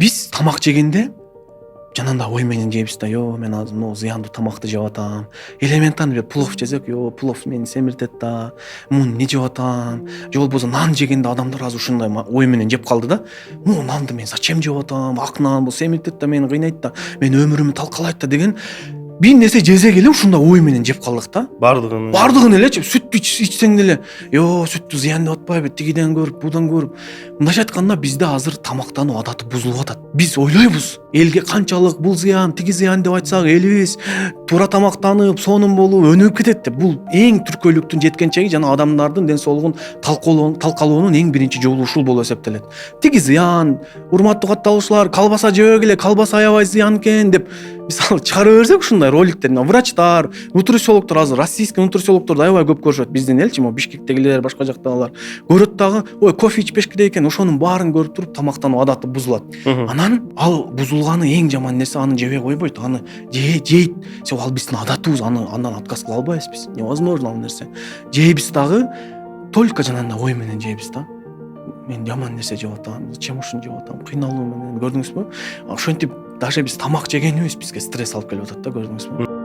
Биз тамак жегенде жанагындай ой менен жейбиз да, мен азыр могу зыяндуу тамакты жеп атам. Элементарный плов жесек, плов мени семиртет да. Муну эмне жеп атам? Же болбосо нан жегенде адамдар азыр ушундай ой менен жеп калды да. Нанды мен зачем жеп атам? Ак нан бул семиртет да, мени кыйнайт да, менин өмүрүмдү талкалайт да деген бир нерсе жесе келе ушундай ой менен жеп калдык да. Бардыгын элечи, сүт ичсең деле, сүттү зыян деп атпайбы, тигиден көрүп, будан көрүп. Мындайча айтканда бизде азыр тамактануу адаты бузулуп атат. Биз ойлойбуз, элге канчалык бул зыян, тиги зыян деп айтсак, элибиз туура тамактанып, сонун болуп өнүгүп кетет деп. Бул эң түркөлүктүн жеткен чеги жана адамдардын ден соолугун талкалоонун эң биринчи жолу ушул болуп эсептелет. Тиги зыян, урматтуу катталуучулар, колбаса жебегиле, колбаса аябай зыян экен деп мисалы чыгарып берсек ушундай роликтерин, врачтар, нутрициологдор, азыр российский нутрициологдорду аябай көп көрүшөт биздин элчи, могу Бишкектегилер, башка жактагылар көрөт дагы, кофе ичпеш керек экен, ошонун баарын көрүп туруп тамактануу адаты бузулат. Анан ал бузулганы эң жаман нерсе, аны жебей койбойт, аны жейт. Ал биздин адатыбыз, андан отказ кыла албайбыз биз. Невозможно ал нерсе. Жейбиз дагы только жанагындай ой менен жейбиз да. Мен жаман нерсе жеп атам, зачем ушуну жеп атам? Кыйналуу менен, көрдүңүзбү? Ошентип даже биз тамак жегенибиз бизге стресс алып келип атат да, көрдүңүзбү?